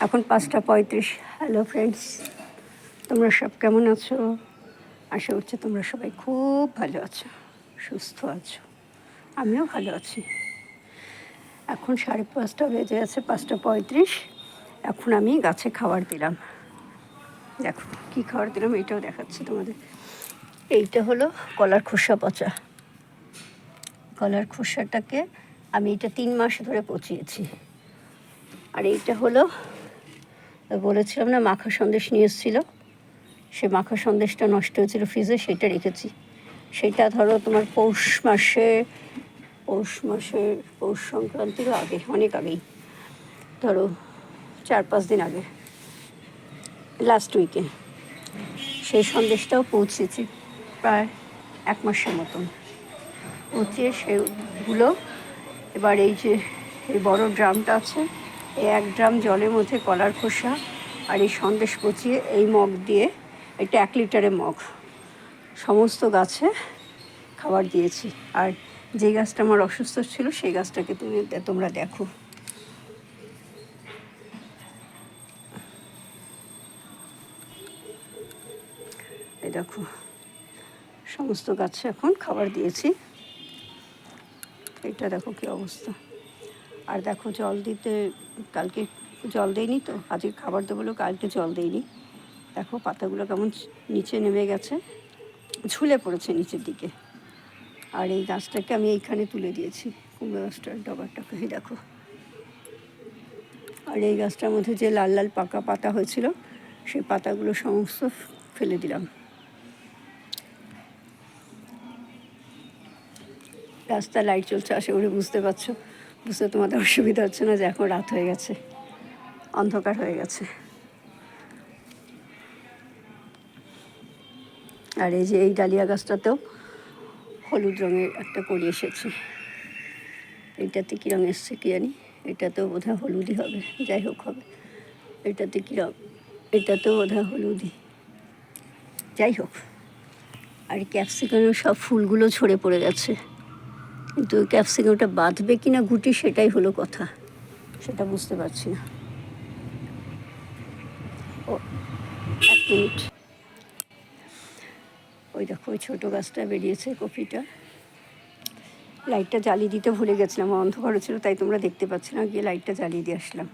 এখন 5:35। Hello friends, তোমরা সব কেমন আছো? আশা করছি তোমরা সবাই খুব ভালো আছো, সুস্থ আছো। আমিও ভালো আছি। এখন 5:30 বেজে আছে, 5:35। এখন আমি গাছে খাবার দিলাম। দেখো কী খাবার দিলাম, এইটাও দেখাচ্ছি তোমাদের। এইটা হলো কলার খোসা পচা। কলার খোসাটাকে আমি এটা 3 মাস ধরে পচিয়েছি। আর এইটা হলো, বলেছিলাম না মাখা সন্দেশ নিয়ে এসেছিলো, সে মাখা সন্দেশটা নষ্ট হয়েছিল ফ্রিজে, সেটা রেখেছি। সেটা ধরো তোমার পৌষ সংক্রান্তির আগে, অনেক আগেই, ধরো 4-5 দিন আগে, লাস্ট উইকে সেই সন্দেশটাও পৌঁছেছি প্রায় 1 মাসের মতন। পচিয়ে সেগুলো এবার এই যে এই বড় ড্রামটা আছে, এই 1 ড্রাম জলের মধ্যে কলার খোসা আর এই সন্দেশ পচিয়ে এই মগ দিয়ে, এটা 1 লিটারের মগ, সমস্ত গাছে খাবার দিয়েছি। আর যে গাছটা আমার অসুস্থ ছিল সেই গাছটাকে তোমরা দেখো, এই দেখো সমস্ত গাছে এখন খাবার দিয়েছি। এটা দেখো কী অবস্থা। আর দেখো জল দিতে, কালকে জল দেয়নি তো, আজকে খাবার দেবো বলে কালকে জল দেয়নি। দেখো পাতাগুলো কেমন নিচে নেমে গেছে, ঝুলে পড়েছে নিচের দিকে। আর এই গাছটাকে আমি এইখানে তুলে দিয়েছি, কুমড়ো গাছটার ডগাটাকে দেখো। আর এই গাছটার মধ্যে যে লাল লাল পাকা পাতা হয়েছিল, সেই পাতাগুলো সমস্ত ফেলে দিলাম। রাস্তা লাইট চলছে, আশা করি বুঝতে পারছো। বুঝতে তোমাদের অসুবিধা হচ্ছে না যে এখন রাত হয়ে গেছে, অন্ধকার হয়ে গেছে। আর এই যে এই ডালিয়া গাছটাতেও হলুদ রঙের একটা করি এসেছে। এইটাতে কী রঙ এসছে কী জানি, এটাতেও বোধহয় হলুদই হবে, যাই হোক হবে। এটাতে কী রঙ, এটাতেও বোধহয় হলুদই, যাই হোক। আর ক্যাপসিকামের সব ফুলগুলো ঝরে পড়ে গেছে, কিন্তু ওই ক্যাপসিকামটা বাঁধবে কি না গুটি, সেটাই হলো কথা, সেটা বুঝতে পারছি না। ও 1 মিনিট, ওই দেখো ওই ছোটো গাছটা বেরিয়েছে, কপিটা। লাইটটা জ্বালিয়ে দিতে ভুলে গেছিলাম, অন্ধকার ছিল তাই তোমরা দেখতে পাচ্ছ না, গিয়ে লাইটটা জ্বালিয়ে দিয়ে আসলাম।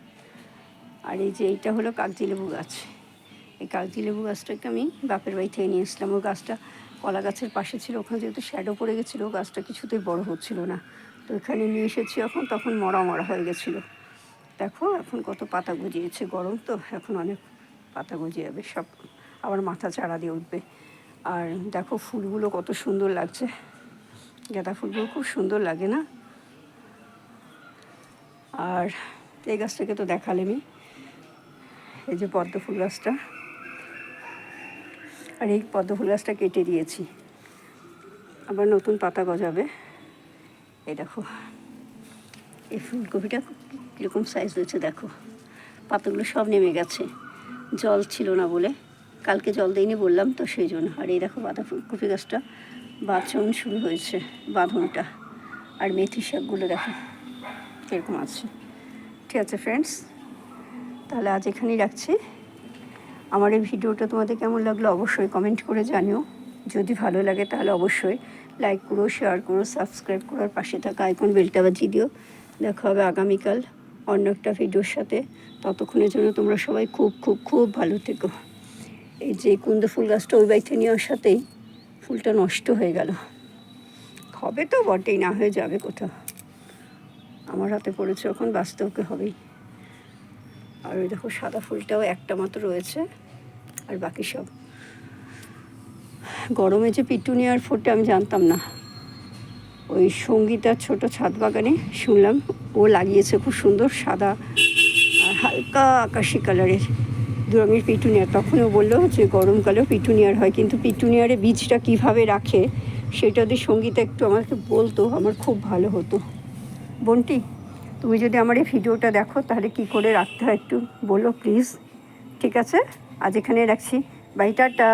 আর এই যে এইটা হলো কাগজি লেবু গাছ। এই কাগজি লেবু গাছটাকে আমি বাপের বাড়ি থেকে নিয়ে এসলাম। ওই গাছটা কলা গাছের পাশে ছিল, ওখানে যেহেতু শ্যাডো পড়ে গেছিলো, গাছটা কিছুতেই বড় হচ্ছিল না। তো এখানে নিয়ে এসেছি তখন মরা হয়ে গেছিলো। দেখো এখন কত পাতা গজিয়েছে, গরম তো এখন অনেক পাতা গজিয়ে যাবে সব, আবার মাথা চারা দিয়ে উঠবে। আর দেখো ফুলগুলো কত সুন্দর লাগছে, গাঁদা ফুলগুলো খুব সুন্দর লাগে না? আর এই গাছটাকে তো দেখালেমই, এই যে পদ্ম ফুল গাছটা। আর এই পদ্ম ফুল গাছটা কেটে দিয়েছি, আবার নতুন পাতা গজাবে। এই দেখো এই ফুলকপিটা কীরকম সাইজ হয়েছে দেখো, পাতাগুলো সব নেমে গেছে, জল ছিল না বলে, কালকে জল দেয়নি বললাম তো সেই জন্য। আর এই দেখো বাঁধা ফুলকপি গাছটা বাঁচন শুরু হয়েছে, বাঁধনটা। আর মেথি শাকগুলো দেখো কীরকম আছে। ঠিক আছে ফ্রেন্ডস, তাহলে আজ এখানেই রাখছি। আমার এই ভিডিওটা তোমাদের কেমন লাগলো অবশ্যই কমেন্ট করে জানিও। যদি ভালো লাগে তাহলে অবশ্যই লাইক করো, শেয়ার করো, সাবস্ক্রাইব করো, আর পাশে থাকা আইকন বেলটা বাজিয়ে দিও। দেখা হবে আগামীকাল অন্য একটা ভিডিওর সাথে। ততক্ষণের জন্য তোমরা সবাই খুব খুব খুব ভালো থেকো। এই যে কুন্দ ফুল গাছটা ওই বাড়িতে নেওয়ার সাথেই ফুলটা নষ্ট হয়ে গেল, হবে তো বটেই, না হয়ে যাবে কোথাও, আমার হাতে পড়েছে, এখন বাঁচতে ওকে হবেই। আর ওই দেখো সাদা ফুলটাও একটা মাত্র রয়েছে, আর বাকি সব। গরমে যে পিটুনিয়ার ফোটে আমি জানতাম না, ওই সঙ্গীতার ছোট ছাদ বাগানে শুনলাম ও লাগিয়েছে, খুব সুন্দর সাদা আর হালকা আকাশি কালারের 2 রঙের পিটুনিয়ার। তখন ও বললো যে গরমকালেও পিটুনিয়ার হয়, কিন্তু পিটুনিয়ারে বীজটা কীভাবে রাখে সেটা যদি সঙ্গীতা একটু আমাকে বলতো আমার খুব ভালো হতো। বোনটি, তুমি যদি আমার এই ভিডিওটা দেখো তাহলে কি করে রাখতে হয় একটু বলো প্লিজ। ঠিক আছে, আজ এখানে রাখছি, বাই, টাটা।